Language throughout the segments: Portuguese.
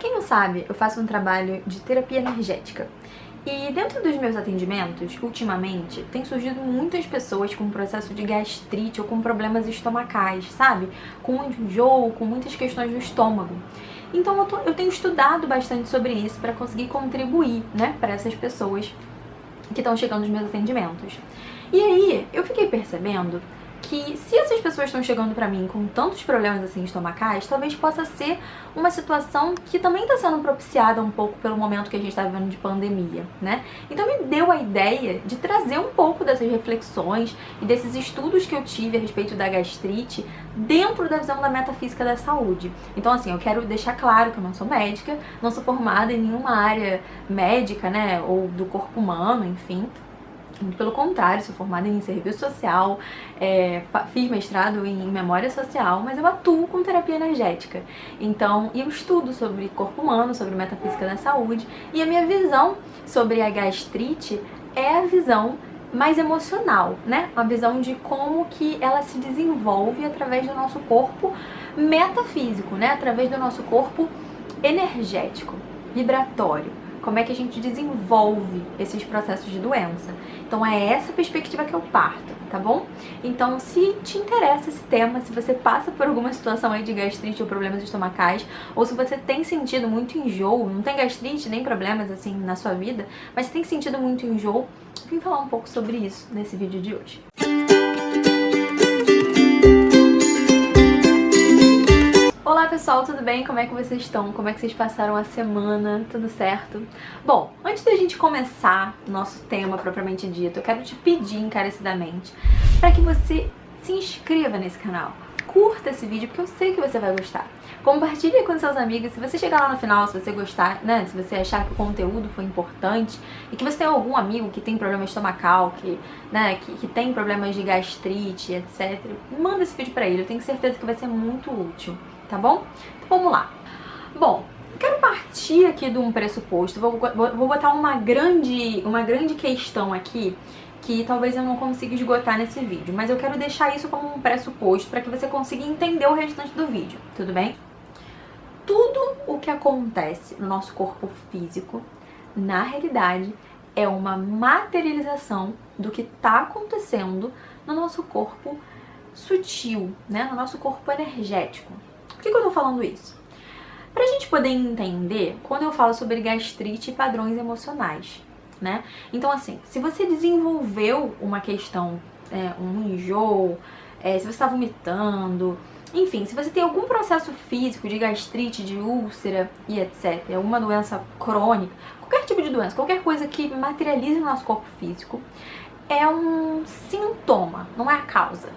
quem não sabe, eu faço um trabalho de terapia energética. E dentro dos meus atendimentos, ultimamente, tem surgido muitas pessoas com processo de gastrite ou com problemas estomacais, sabe? Com muito enjoo, com muitas questões no estômago. Então eu tenho estudado bastante sobre isso para conseguir contribuir, né, para essas pessoas que estão chegando nos meus atendimentos. E aí, eu fiquei percebendo que se essas pessoas estão chegando pra mim com tantos problemas assim estomacais, talvez possa ser uma situação que também está sendo propiciada um pouco pelo momento que a gente está vivendo de pandemia, né? Então me deu a ideia de trazer um pouco dessas reflexões e desses estudos que eu tive a respeito da gastrite dentro da visão da metafísica da saúde. Então assim, eu quero deixar claro que eu não sou médica, não sou formada em nenhuma área médica, né, ou do corpo humano, enfim. Pelo contrário, sou formada em serviço social, fiz mestrado em memória social, mas eu atuo com terapia energética. Então, eu estudo sobre corpo humano, sobre metafísica da saúde, e a minha visão sobre a gastrite é a visão mais emocional, né? Uma visão de como que ela se desenvolve através do nosso corpo metafísico, né? Através do nosso corpo energético, vibratório. Como é que a gente desenvolve esses processos de doença. Então é essa perspectiva que eu parto, tá bom? Então se te interessa esse tema, se você passa por alguma situação aí de gastrite ou problemas estomacais, ou se você tem sentido muito enjoo, não tem gastrite nem problemas assim na sua vida, mas tem sentido muito enjoo, vim falar um pouco sobre isso nesse vídeo de hoje. Olá pessoal, tudo bem? Como é que vocês estão? Como é que vocês passaram a semana? Tudo certo? Bom, antes da gente começar nosso tema propriamente dito, eu quero te pedir encarecidamente para que você se inscreva nesse canal. Curta esse vídeo, porque eu sei que você vai gostar. Compartilhe com seus amigos. Se você chegar lá no final, se você gostar, né? Se você achar que o conteúdo foi importante e que você tem algum amigo que tem problema estomacal, que tem problemas de gastrite, etc., manda esse vídeo pra ele. Eu tenho certeza que vai ser muito útil, tá bom? Então vamos lá. Bom, quero partir aqui de um pressuposto. Vou botar uma grande questão aqui que talvez eu não consiga esgotar nesse vídeo, mas eu quero deixar isso como um pressuposto para que você consiga entender o restante do vídeo, tudo bem? Tudo o que acontece no nosso corpo físico, na realidade, é uma materialização do que está acontecendo no nosso corpo sutil, né? No nosso corpo energético. Por que eu tô falando isso? Pra gente poder entender, quando eu falo sobre gastrite e padrões emocionais, né? Então assim, se você desenvolveu uma questão, um enjoo, se você está vomitando, enfim, se você tem algum processo físico de gastrite, de úlcera e etc, alguma doença crônica, qualquer tipo de doença, qualquer coisa que materialize no nosso corpo físico, é um sintoma, não é a causa,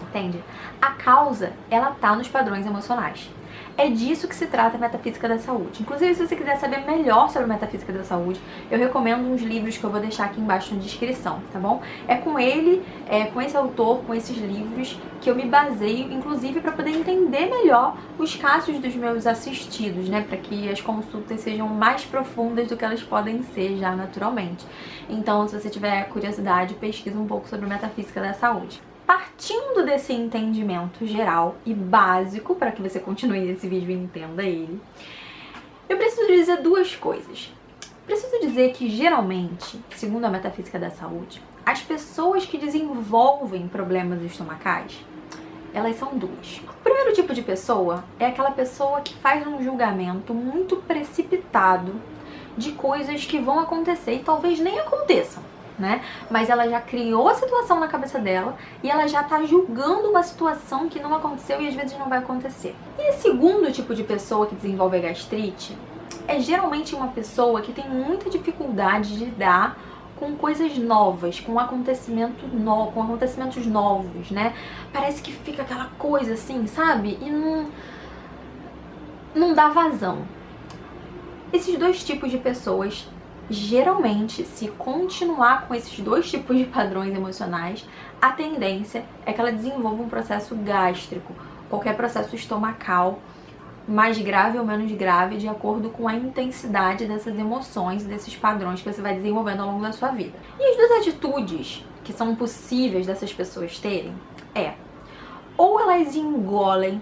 entende? A causa, ela tá nos padrões emocionais. É disso que se trata a metafísica da saúde. Inclusive, se você quiser saber melhor sobre a metafísica da saúde, eu recomendo uns livros que eu vou deixar aqui embaixo na descrição, tá bom? É com ele, com esse autor, com esses livros, que eu me baseio, inclusive, para poder entender melhor os casos dos meus assistidos, né? Para que as consultas sejam mais profundas do que elas podem ser já naturalmente. Então, se você tiver curiosidade, pesquisa um pouco sobre a metafísica da saúde. Partindo desse entendimento geral e básico, para que você continue esse vídeo e entenda ele, eu preciso dizer duas coisas. Preciso dizer que, geralmente, segundo a metafísica da saúde, as pessoas que desenvolvem problemas estomacais, elas são duas. O primeiro tipo de pessoa é aquela pessoa que faz um julgamento muito precipitado de coisas que vão acontecer e talvez nem aconteçam, né? Mas ela já criou a situação na cabeça dela e ela já tá julgando uma situação que não aconteceu e às vezes não vai acontecer. E o segundo tipo de pessoa que desenvolve a gastrite é geralmente uma pessoa que tem muita dificuldade de lidar com coisas novas, com acontecimentos novos, né? Parece que fica aquela coisa assim, sabe? E não dá vazão. Esses dois tipos de pessoas, geralmente, se continuar com esses dois tipos de padrões emocionais, a tendência é que ela desenvolva um processo gástrico, qualquer processo estomacal, mais grave ou menos grave, de acordo com a intensidade dessas emoções, desses padrões que você vai desenvolvendo ao longo da sua vida. E as duas atitudes que são possíveis dessas pessoas terem ou elas engolem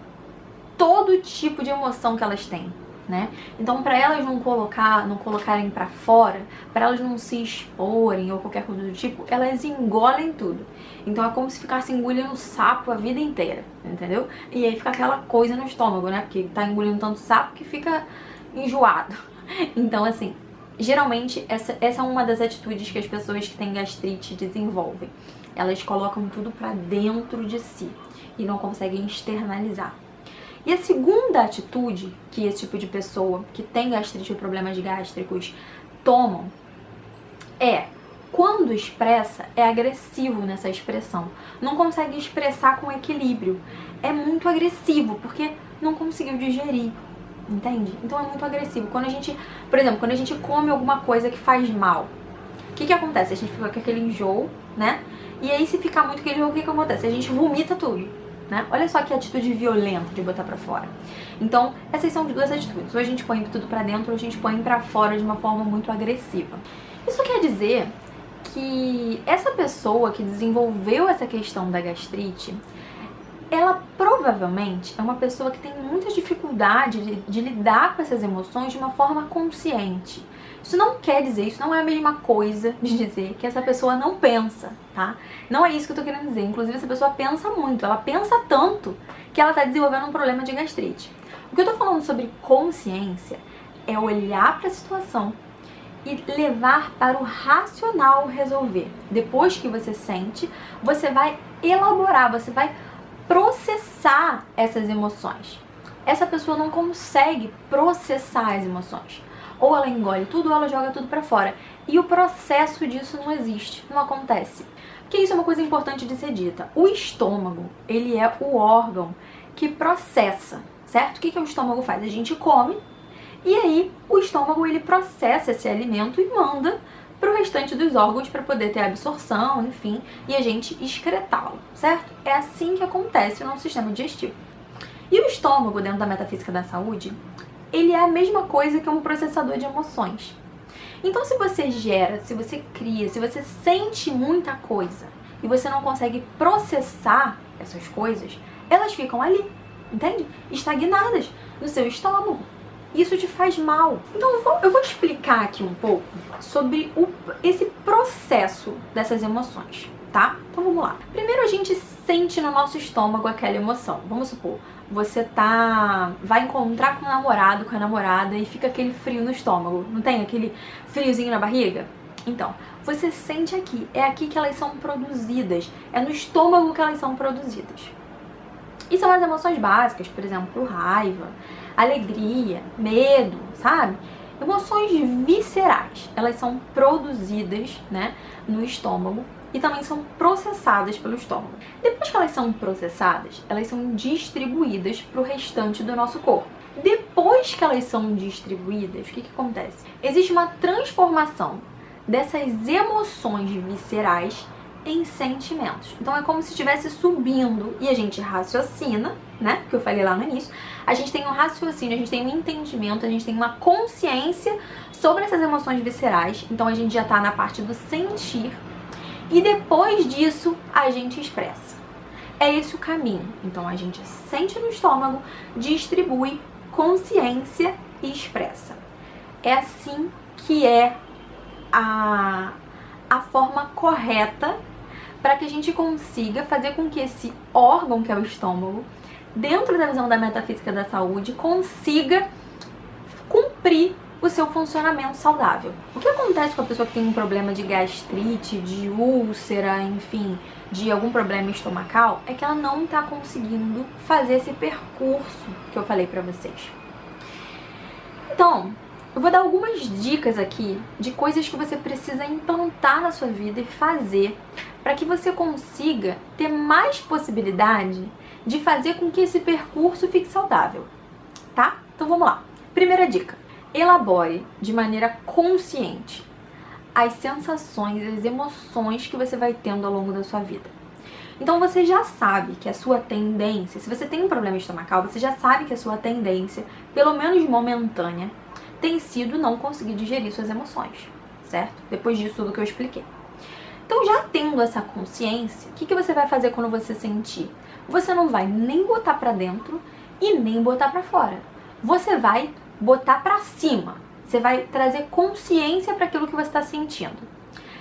todo tipo de emoção que elas têm, né? Então, para elas não colocarem para fora, para elas não se exporem ou qualquer coisa do tipo, elas engolem tudo. Então é como se ficasse engolindo sapo a vida inteira, entendeu? E aí fica aquela coisa no estômago, né? Porque tá engolindo tanto sapo que fica enjoado. Então, assim, geralmente essa é uma das atitudes que as pessoas que têm gastrite desenvolvem. Elas colocam tudo pra dentro de si e não conseguem externalizar. E a segunda atitude que esse tipo de pessoa que tem gastrite ou problemas gástricos tomam é, quando expressa, é agressivo nessa expressão. Não consegue expressar com equilíbrio. É muito agressivo, porque não conseguiu digerir. Entende? Então é muito agressivo. Quando a gente, por exemplo, quando a gente come alguma coisa que faz mal, o que acontece? A gente fica com aquele enjoo, né? E aí se ficar muito aquele enjoo, o que acontece? A gente vomita tudo, né? Olha só que atitude violenta de botar pra fora. Então, essas são as duas atitudes. Ou a gente põe tudo pra dentro, ou a gente põe pra fora de uma forma muito agressiva. Isso quer dizer que essa pessoa que desenvolveu essa questão da gastrite, ela provavelmente é uma pessoa que tem muita dificuldade de lidar com essas emoções de uma forma consciente. Isso não quer dizer, isso não é a mesma coisa de dizer que essa pessoa não pensa, tá? Não é isso que eu tô querendo dizer. Inclusive, essa pessoa pensa muito, ela pensa tanto que ela tá desenvolvendo um problema de gastrite. O que eu tô falando sobre consciência é olhar para a situação e levar para o racional resolver. Depois que você sente, você vai elaborar, você vai processar essas emoções. Essa pessoa não consegue processar as emoções. Ou ela engole tudo ou ela joga tudo pra fora. E o processo disso não existe, não acontece. Porque isso é uma coisa importante de ser dita. O estômago, ele é o órgão que processa, certo? O que o estômago faz? A gente come e aí o estômago ele processa esse alimento e manda para o restante dos órgãos para poder ter absorção, enfim, e a gente excretá-lo, certo? É assim que acontece no nosso sistema digestivo. E o estômago, dentro da metafísica da saúde, ele é a mesma coisa que um processador de emoções. Então, se você gera, se você cria, se você sente muita coisa e você não consegue processar essas coisas, elas ficam ali, entende? Estagnadas no seu estômago. Isso te faz mal. Então eu vou explicar aqui um pouco sobre esse processo dessas emoções, tá? Então vamos lá. Primeiro a gente sente no nosso estômago aquela emoção. Vamos supor, você vai encontrar com o namorado, com a namorada e fica aquele frio no estômago. Não tem aquele friozinho na barriga? Então, você sente aqui. É aqui que elas são produzidas. É no estômago que elas são produzidas. E são as emoções básicas, por exemplo, raiva, alegria, medo, sabe? Emoções viscerais, elas são produzidas, né, no estômago e também são processadas pelo estômago. Depois que elas são processadas, elas são distribuídas para o restante do nosso corpo. Depois que elas são distribuídas, o que acontece? Existe uma transformação dessas emoções viscerais em sentimentos. Então é como se estivesse subindo e a gente raciocina, né? Que eu falei lá no início. A gente tem um raciocínio, a gente tem um entendimento, a gente tem uma consciência sobre essas emoções viscerais. Então a gente já tá na parte do sentir e depois disso a gente expressa. É esse o caminho. Então a gente sente no estômago, distribui consciência e expressa. É assim que é a forma correta para que a gente consiga fazer com que esse órgão, que é o estômago, dentro da visão da metafísica da saúde, consiga cumprir o seu funcionamento saudável. O que acontece com a pessoa que tem um problema de gastrite, de úlcera, enfim, de algum problema estomacal, é que ela não está conseguindo fazer esse percurso que eu falei para vocês. Então, eu vou dar algumas dicas aqui de coisas que você precisa implantar na sua vida e fazer para que você consiga ter mais possibilidade de fazer com que esse percurso fique saudável, tá? Então vamos lá. Primeira dica: elabore de maneira consciente as sensações, as emoções que você vai tendo ao longo da sua vida. Então você já sabe que a sua tendência, se você tem um problema estomacal, você já sabe que a sua tendência, pelo menos momentânea, tem sido não conseguir digerir suas emoções, certo? Depois disso tudo que eu expliquei. Então, já tendo essa consciência, o que você vai fazer quando você sentir? Você não vai nem botar pra dentro e nem botar pra fora. Você vai botar pra cima. Você vai trazer consciência para aquilo que você está sentindo.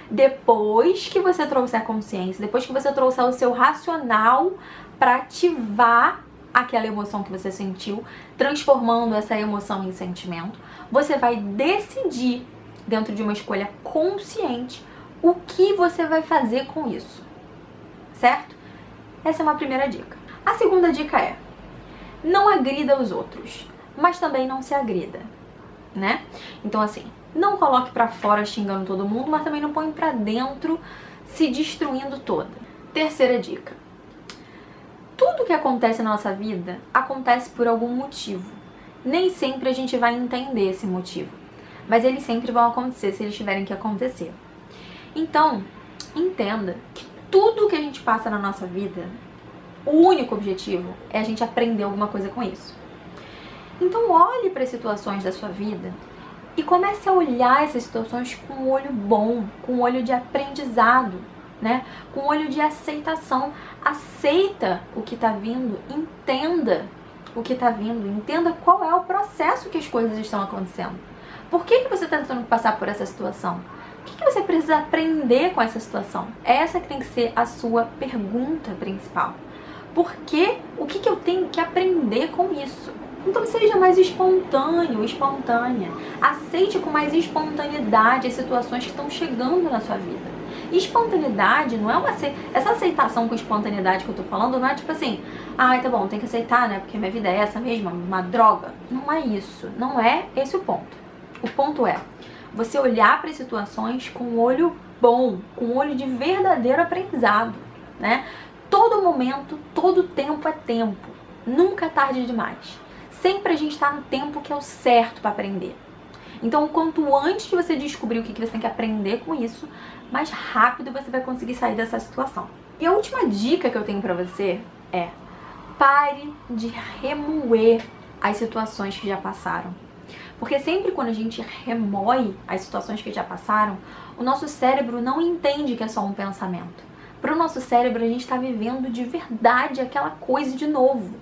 Depois que você trouxer consciência, depois que você trouxer o seu racional para ativar aquela emoção que você sentiu, transformando essa emoção em sentimento, você vai decidir, dentro de uma escolha consciente, o que você vai fazer com isso, certo? Essa é uma primeira dica. A segunda dica é: não agrida os outros, mas também não se agrida, né? Então assim, não coloque pra fora xingando todo mundo, mas também não põe pra dentro se destruindo toda. Terceira dica: tudo que acontece na nossa vida acontece por algum motivo. Nem sempre a gente vai entender esse motivo, mas eles sempre vão acontecer se eles tiverem que acontecer. Então, entenda que tudo que a gente passa na nossa vida, o único objetivo é a gente aprender alguma coisa com isso. Então olhe para as situações da sua vida e comece a olhar essas situações com um olho bom, com um olho de aprendizado, né? Com um olho de aceitação. Aceita o que está vindo, entenda o que está vindo, entenda qual é o processo que as coisas estão acontecendo. Por que você está tentando passar por essa situação? O que você precisa aprender com essa situação? Essa que tem que ser a sua pergunta principal. Porque o que eu tenho que aprender com isso? Então seja mais espontâneo, espontânea. Aceite com mais espontaneidade as situações que estão chegando na sua vida. E espontaneidade não é essa aceitação com espontaneidade que eu tô falando, não é tipo assim, tá bom, tem que aceitar, né? Porque minha vida é essa mesma, uma droga. Não é isso, não é esse o ponto. O ponto é você olhar para as situações com um olho bom, com um olho de verdadeiro aprendizado, né? Todo momento, todo tempo é tempo. Nunca é tarde demais. Sempre a gente está no tempo que é o certo para aprender. Então, quanto antes de você descobrir o que você tem que aprender com isso, mais rápido você vai conseguir sair dessa situação. E a última dica que eu tenho para você é: pare de remoer as situações que já passaram. Porque sempre quando a gente remoe as situações que já passaram, o nosso cérebro não entende que é só um pensamento. Para o nosso cérebro, a gente está vivendo de verdade aquela coisa de novo.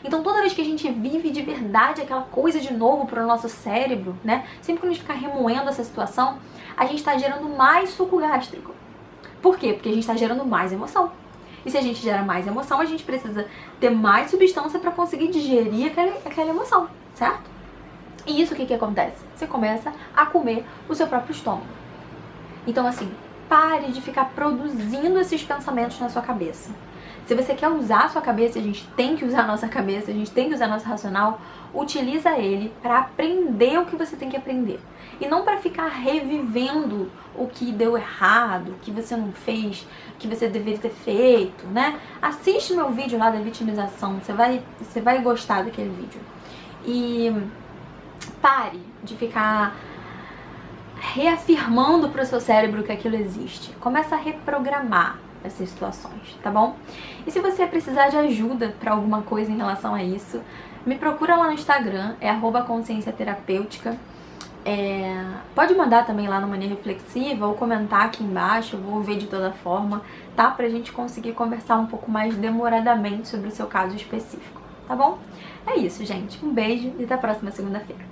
Então, toda vez que a gente vive de verdade aquela coisa de novo para o nosso cérebro, né? Sempre que a gente ficar remoendo essa situação, a gente está gerando mais suco gástrico. Por quê? Porque a gente está gerando mais emoção. E se a gente gera mais emoção, a gente precisa ter mais substância para conseguir digerir aquela emoção, certo? E isso o que acontece? Você começa a comer o seu próprio estômago. Então, assim, pare de ficar produzindo esses pensamentos na sua cabeça. Se você quer usar a sua cabeça, a gente tem que usar a nossa cabeça, a gente tem que usar nosso racional, utiliza ele para aprender o que você tem que aprender. E não para ficar revivendo o que deu errado, o que você não fez, o que você deveria ter feito, né? Assiste meu vídeo lá da vitimização, você vai gostar daquele vídeo. E pare de ficar reafirmando para o seu cérebro que aquilo existe. Começa a reprogramar essas situações, tá bom? E se você precisar de ajuda para alguma coisa em relação a isso, me procura lá no Instagram, é @conscienciaterapêutica. Pode mandar também lá no Mania Reflexiva ou comentar aqui embaixo, eu vou ver de toda forma, tá? Pra gente conseguir conversar um pouco mais demoradamente sobre o seu caso específico, tá bom? É isso, gente. Um beijo e até a próxima segunda-feira.